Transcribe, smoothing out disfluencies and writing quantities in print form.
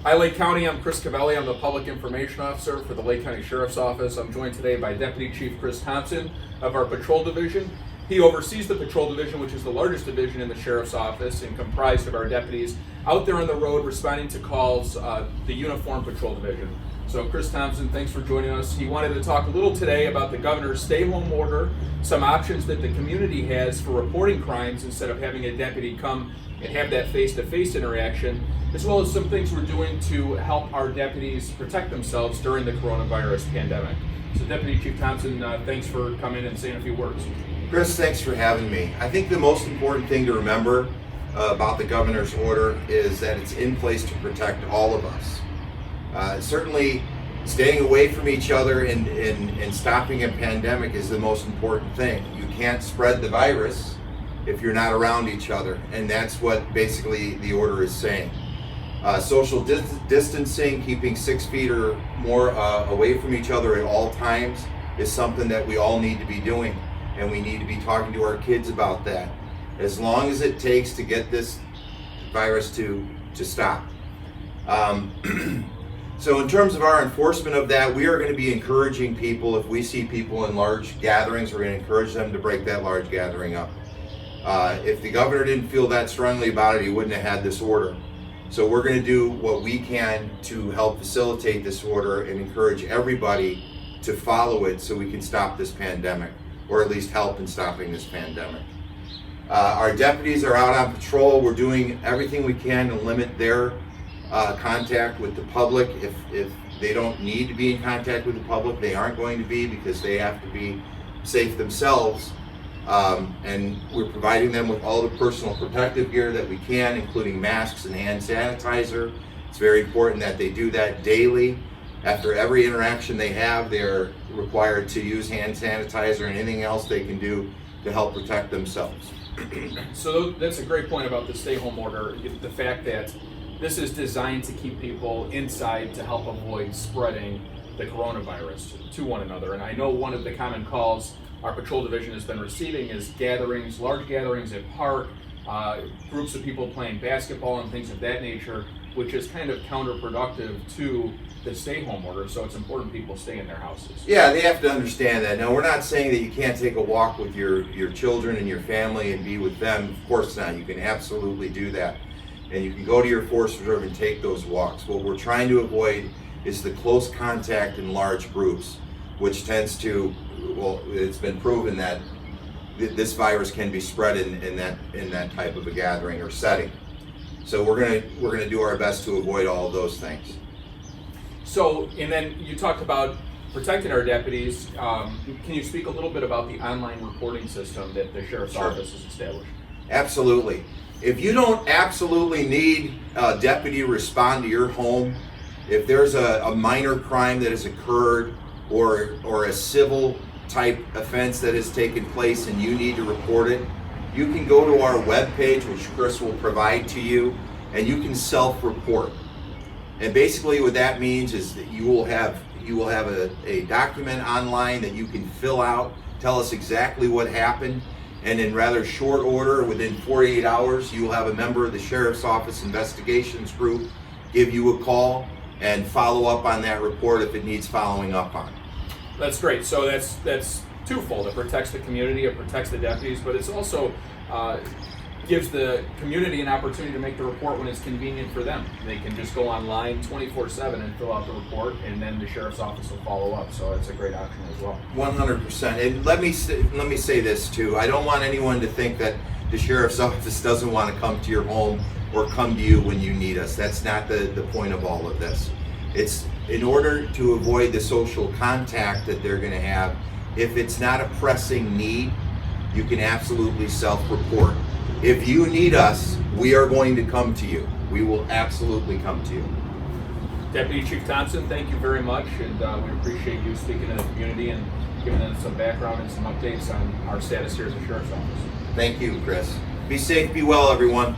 Hi, Lake County. I'm Chris Covelli. I'm the Public Information Officer for the Lake County Sheriff's Office. I'm joined today by Deputy Chief Chris Thompson of our Patrol Division. He oversees the Patrol Division, which is the largest division in the Sheriff's Office and comprised of our deputies out there on the road responding to calls, the Uniform Patrol Division. So Chris Thompson, thanks for joining us. He wanted to talk a little today about the governor's stay-home order, some options that the community has for reporting crimes instead of having a deputy come and have that face-to-face interaction, as well as some things we're doing to help our deputies protect themselves during the coronavirus pandemic. So Deputy Chief Thompson, thanks for coming and saying a few words. Chris, thanks for having me. I think the most important thing to remember about the governor's order is that it's in place to protect all of us. Certainly, staying away from each other and stopping a pandemic is the most important thing. You can't spread the virus if you're not around each other, and that's what basically the order is saying. Social distancing, keeping 6 feet or more away from each other at all times is something that we all need to be doing, and we need to be talking to our kids about that, as long as it takes to get this virus to stop. So in terms of our enforcement of that, we are going to be encouraging people. If we see people in large gatherings, we're going to encourage them to break that large gathering up. If the governor didn't feel that strongly about it, he wouldn't have had this order. So we're going to do what we can to help facilitate this order and encourage everybody to follow it so we can stop this pandemic, or at least help in stopping this pandemic. Our deputies are out on patrol. We're doing everything we can to limit their contact with the public. If they don't need to be in contact with the public, they aren't going to be, because they have to be safe themselves. And we're providing them with all the personal protective gear that we can, including masks and hand sanitizer. It's very important that they do that daily. After every interaction they have, they're required to use hand sanitizer and anything else they can do to help protect themselves. So that's a great point about the stay-home order, the fact that this is designed to keep people inside to help avoid spreading the coronavirus to one another. And I know one of the common calls our patrol division has been receiving is gatherings, large gatherings at park, groups of people playing basketball and things of that nature, which is kind of counterproductive to the stay-home order. So it's important people stay in their houses. Yeah, they have to understand that. Now, we're not saying that you can't take a walk with your children and your family and be with them. Of course not. You can absolutely do that. And you can go to your forest reserve and take those walks. What we're trying to avoid is the close contact in large groups, which tends to, well, it's been proven that this virus can be spread in that type of a gathering or setting. So we're gonna do our best to avoid all of those things. So, and then you talked about protecting our deputies. Can you speak a little bit about the online reporting system that the Sheriff's Office has established? Absolutely. If you don't absolutely need a deputy to respond to your home, if there's a minor crime that has occurred or a civil type offense that has taken place and you need to report it, you can go to our webpage, which Chris will provide to you, and you can self-report. And basically what that means is that you will have a document online that you can fill out, tell us exactly what happened, and in rather short order, within 48 hours, you will have a member of the Sheriff's Office Investigations Group give you a call and follow up on that report if it needs following up on. That's great. So that's twofold. It protects the community, it protects the deputies, but it's also gives the community an opportunity to make the report when it's convenient for them. They can just go online 24/7 and fill out the report, and then the Sheriff's Office will follow up. So it's a great option as well. 100%. And let me say this too. I don't want anyone to think that the Sheriff's Office doesn't want to come to your home or come to you when you need us. That's not the point of all of this. It's in order to avoid the social contact that they're going to have. If it's not a pressing need, you can absolutely self-report. If you need us, we are going to come to you. We will absolutely come to you. Deputy Chief Thompson, thank you very much, and we appreciate you speaking to the community and giving us some background and some updates on our status here at the Sheriff's Office. Thank you, Chris. Be safe, be well, everyone.